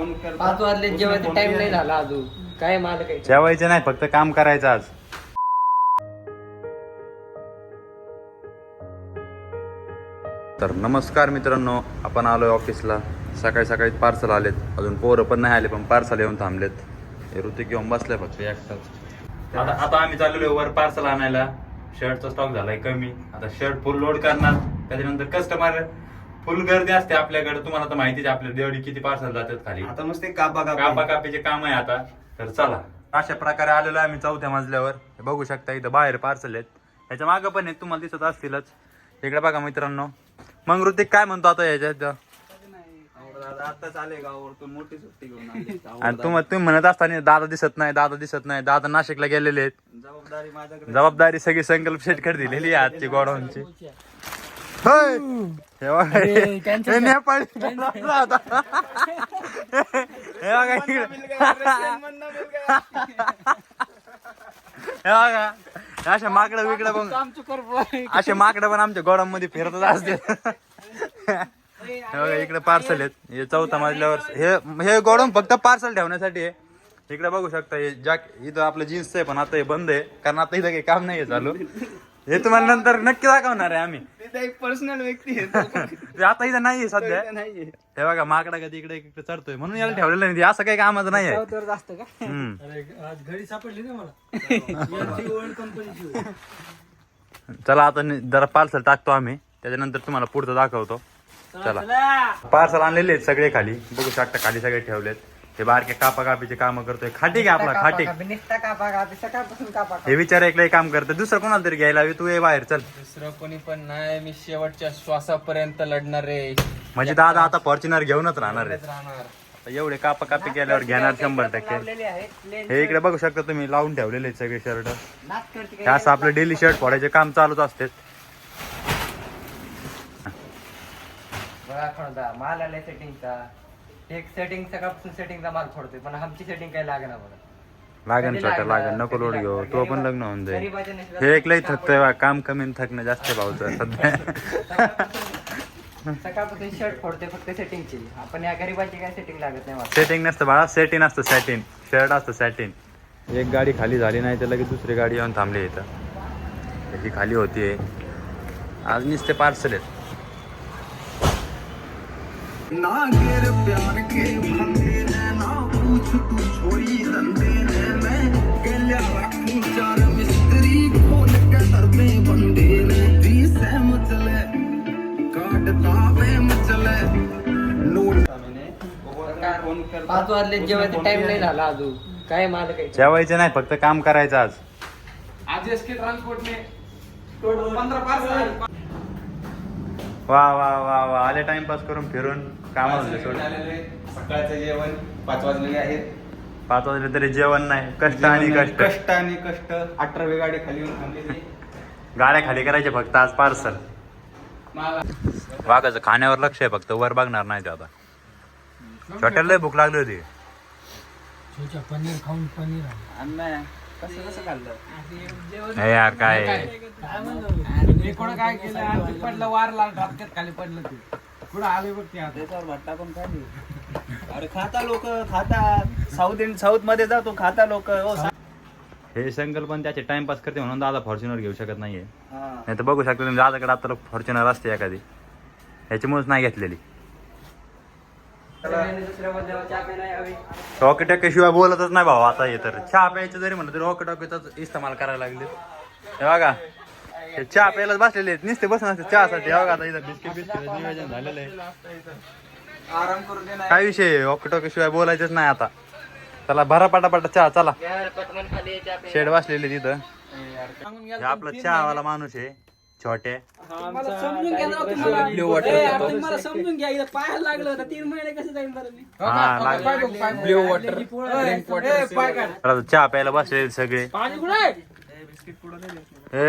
5 वाजले जेवायचा टाइम नाही झाला अजून. काय मला काही जेवायचं नाही, फक्त काम करायचं आज. तर नमस्कार मित्रांनो, आपण आलोय ऑफिसला. सकाळी सकाळी पार्सल आलेत, अजून पोरं पण नाही आले पण पार्सल येऊन थांबलेत. हे ऋतिक घेऊन बसलाय फक्त एकटाच. आता आम्ही चाललेलो वर पार्सल आणायला. शर्टचा स्टॉक झालाय कमी, आता शर्ट फुल लोड करणार. त्याच्यानंतर कस्टमर फुल गर्दी असते आपल्याकडे, तुम्हाला तर माहितीच आपल्या देवडी किती पार्सल जातात खाली. आता नुसते कापा कापाकापीचे काम आहे आता. तर चला, अशा प्रकारे आलेलो आहे आम्ही 4थ्या मजल्यावर. बघू शकता इथं बाहेर पार्सल आहेत, ह्याच्या मागं पण आहेत, तुम्हाला दिसत असतीलच. इकडे बघा मित्रांनो. मग ऋतिक काय म्हणतो आता ह्याच्यात? आता चाले गावावरतून मोठी सुट्टी घेऊन आली. आणि तुम्ही म्हणत असताना दादा दिसत नाही, दादा दिसत नाही. दादा नाशिकला गेलेले आहेत. जबाबदारी माझ्याकडे. जबाबदारी सगळी संकल्प शेटकडे दिलेली आहे आजची गोडाऊनची. नेपाळी हे बघा इकडे. हे बघा अशा माकडं बिकडं पण, असे माकडं पण आमच्या गोडाऊन मध्ये फिरतच असते. हे बघा इकडे पार्सल आहेत. हे 4थ्या मजल्यावर हे गोडाऊन फक्त पार्सल ठेवण्यासाठी आहे. इकडे बघू शकता हे इथं आपलं जीन्सचं आहे, पण आता हे बंद आहे कारण आता इथं काही काम नाहीये चालू. हे तुम्हाला नंतर नक्की दाखवणार आहे आम्ही. एक पर्सनल व्यक्ती आहे. आता इथं नाहीये सध्या. हे बघा माकडा कधी इकडे इकडे चढतोय म्हणून याला ठेवलेलं नाही. असं काही कामाचं नाही आहे. घडी सापडली ना मला. चला आता जरा पार्सल टाकतो आम्ही, त्याच्यानंतर तुम्हाला पुढचं दाखवतो. चला, पार्सल आणलेले आहेत सगळे खाली. बघू शकता खाली सगळे ठेवलेत. हे बारके कापाकापीचे काम करतोय. खाटी घ्या आपला खाटी. हे विचार एकलं काम करतोय. दुसरं कोणाला तरी घ्यायला हवी. तू ये बाहेर चल. दुसरं कोणी पण नाही, मी शेवटच्या श्वासापर्यंत लढणार आहे. म्हणजे दादा आता फॉर्च्युनर घेऊनच राहणार आहे. एवढे कापाकापी केल्यावर घेणार 100%. हे इकडे बघू शकता तुम्ही लावून ठेवलेले आहेत सगळे शर्ट. हे असं आपलं डेली शर्ट फोडायचे काम चालूच असते. माल आलाय सेटिंगचा. एक सेटिंग सकाळपासून सेटिंगचा माल फोडतोय, पण आमची सेटिंग काय लागणार मला. लागन छोटा लागन, नको लोड घेऊ. तो पण लग्न होऊन जाईल. हे एक लई थकतोय, काम कमी थकणं जास्त भाऊचं सध्या. सकाळपासून शर्ट फोडतोय फक्त सेटिंगची. आपण या गरीबाची काय सेटिंग लागत नाही मला. सेटिंग नसतं बाळा, सेटिंग असतं. सॅटिन शर्ट असतं सॅटिन. एक गाडी खाली झाली नाही तर लगेच दुसरी गाडी येऊन थांबली इथं. त्याची खाली होतीये. आज नुसते पार्सल आहेत. ना गिर प्यार के बंदे ने ना पूछ तू छोरी धंधे ने मैं गल्या रखूं 4 मिस्त्री खोल के धरते बंदे ने दी से मचले काटता वे मचले नोट 5 वाजले जेवायचा टाइम नाही झाला अजून. काय मला काही जेवायचं नाही, फक्त काम करायचं आज. आज एसके ट्रान्सपोर्टने 15 पार्सल. वा वा वा वा, आले टाइमपास करून फिरून कामाला सोड. सकाळचं जेवण 5 वाजलेले आहेत. 5 वाजले तरी जेवण नाही. कष्ट आणि कष्ट. कष्ट आणि कष्ट. 18वी गाडी खाली येऊन थांबलेली. गाड्या खाली करायचे फक्त आज पार्सल. वाघाचं खाण्यावर लक्ष आहे फक्त, वर बघणार नाही ते. आता छोट्याला लय भूक लागली होती. पनीर खाऊन पनीर अन्न कसं खाल्लं हे यार काय काय केलं पडलं वारला डॉक्टर खाली पडलं ते कुठं आले बघ त्याच्यावर भट्टा पण काय. अरे खाता लोक खातात. साऊथ मध्ये जातो खाता लोक. हे संकल्प पण त्याचे टाइमपास करते म्हणून दादा फॉर्च्युनर घेऊ शकत नाहीये. नाही तर बघू शकता तुम्ही दादाकडे आता फॉर्च्युनर असते एखादी, ह्याच्यामुळेच नाही घेतलेली. रॉकी टॉकी शिवाय बोलतच नाही भाऊ आता. हे तर चहा प्यायचं जरी म्हणलं तरी रॉकी टॉकीचाच इस्तेमाल करायला लागले. हे बघा हे चहा प्यायलाच बसलेले आहेत, नुसते बसून असते चहासाठी. बघा आता इथं बिस्किट नियोजन झालेलं आहे. आराम करू दे. काय विषय, रॉकी टॉकी शिवाय बोलायचंच नाही आता. चला भरा पटापटा चहा. चला शेड बसलेले तिथं. हे आपला चहावाला माणूस आहे छोटे. समजून घ्या. इथं पाहायला लागलं तर 3 महिने कसं जाईल बरं मी. Blue water drink water. चहा प्यायला बसलेले सगळे.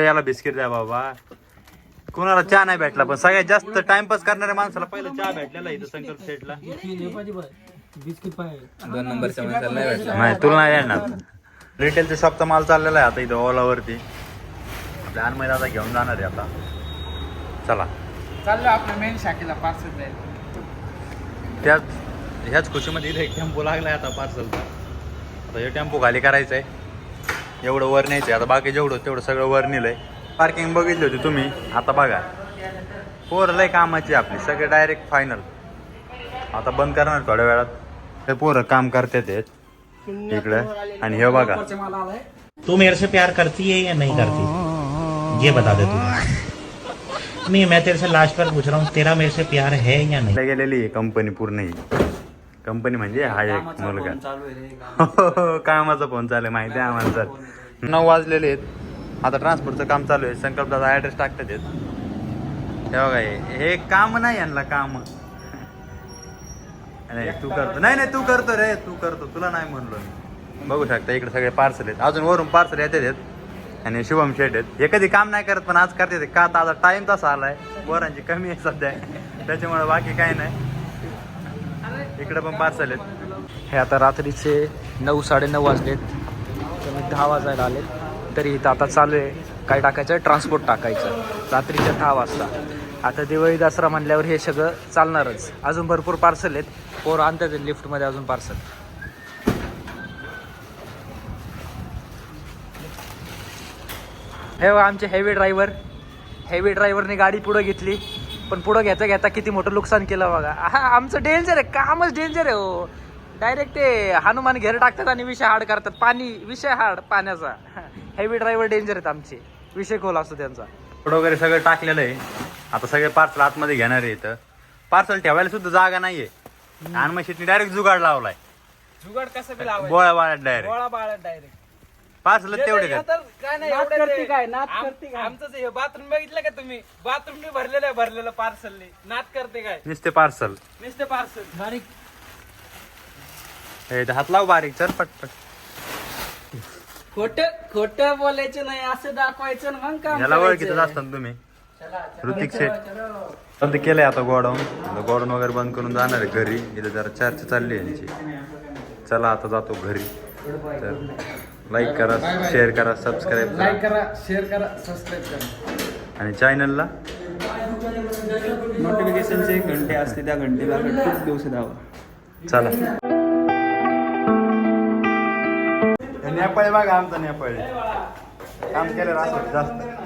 याला बिस्किट द्या बाबा. कुणाला चहा नाही भेटला, पण सगळ्यात जास्त टाइमपास करणाऱ्या माणसाला पहिलं चहा भेटलेला इथं संकल्प सेटला. बिस्किट पाहिजे 2 नंबरच्या माणसाला नाही भेटला. नाही तुला नाही येणार. रिटेलचा शॉपचा माल चाललेला आहे आता इथं ओलावरती. आपल्या अनमय दादा घेऊन जाणार आहे आता. चला चाललो आपल्या मेन शाखेला पार्सल जाईल. त्याच ह्याच खुशीमध्ये इथे एक टेम्पो लागलाय आता पार्सलचा. आता हे टेम्पो खाली करायचं आहे, एवढं वर न्यायचं आहे. आता बाकी जेवढं तेवढं सगळं वर नेलंय. पार्किंग बघितली होती तुम्ही, आता बघा पोरं लय कामाची आपली, सगळे डायरेक्ट फायनल. आता बंद करणार थोड्या वेळात. हे पोरं काम करतात इकडं. आणि हे बघा, तू मेरे से प्यार करती है या नहीं करती ये बता दे तू. मैं तेरे से लास्ट बार पूछ रहा हूँ, तेरा मेरे से प्यार है या नहीं. गेलेली आहे कंपनी पूर्ण. ही कंपनी म्हणजे हा एक कामाचा मुलगा. फोन चालू आहे रे, कामाचा फोन चालू आहे, माहिती आहे आम्हाला सर. 9 वाजलेले आहेत. आता ट्रान्सपोर्टचं काम चालू आहे. संकल्प दादा ॲड्रेस टाकतात हे बघा. हे काम नाही यांना काम. नाही तू करतो, नाही तू करतो रे, तू करतो, तुला नाही म्हणलो मी. बघू शकता इकडे सगळे पार्सल आहेत. अजून वरून पार्सल येतात. आणि शुभम शेट आहेत. हे कधी काम नाही करत पण आज करते. का आता आता टाइम तसा आलाय, वरांची कमी आहे सध्या, त्याच्यामुळे बाकी काही नाही. इकडे पण पार्सल आहेत. हे आता रात्रीचे 9-9:30 वाजलेत, कमी 10 वाजायला आलेत. तरी इथं आता चालू आहे काय टाकायचं, ट्रान्सपोर्ट टाकायचं रात्रीच्या 10 वाजता. आता दिवाळी दसरा म्हणल्यावर हे सगळं चालणारच. अजून भरपूर पार्सल आहेत, पोरं आणतात लिफ्टमध्ये अजून पार्सल. हे बघा आमचे हेवी ड्रायव्हरने गाडी पुढं घेतली, पण पुढं घेता घेता किती मोठं नुकसान केलं बघा. आमचं डेंजर आहे, कामच डेंजर आहे हो. डायरेक्ट ते हनुमान घेर टाकतात आणि विषय हार्ड करतात. विषय हार्ड पाण्याचा. हेवी ड्रायव्हर डेंजर आहेत आमचे, विषय खोल असतो त्यांचा. पुढं वगैरे सगळं टाकलेलं आहे. आता सगळे पार्सल आतमध्ये घेणार आहे. इथं पार्सल ठेवायला सुद्धा जागा नाहीये. आणि मग शेटनी डायरेक्ट जुगाड लावलाय. जुगाड कसं बी लावायचं, बोळा बाळ्यात डायरेक्ट गोळा बाळा डायरेक्ट. पार्सल तेवढे का? काय नाही आमचं हे बाथरूम बघितलं का तुम्ही? बाथरूम बी भरलेलं पार्सलने. नात करते काय नुसते पार्सल. नुसते पार्सल. बारीक हात लाव बारीक, चल पटपट. खोट बोलायचं नाही, असं दाखवायचं मग काम याला ओळखीतच असतात तुम्ही. ऋतिक शेठ बंद केलंय आता गोडाऊन वगैरे बंद करून जाणार आहे घरी. इथे जरा चर्चा चालली आहे यांची. चला आता जातो घरी. तर लाईक करा, शेअर करा, सबस्क्राईब करा, शेअर करा, सबस्क्राईब करा. आणि चॅनलला नोटिफिकेशनचे घंटे असते, त्या घंटेला खूप दिवस द्यावं. चला. नेपाळी बघा, आमचा नेपाळी काम केलं असं जास्त.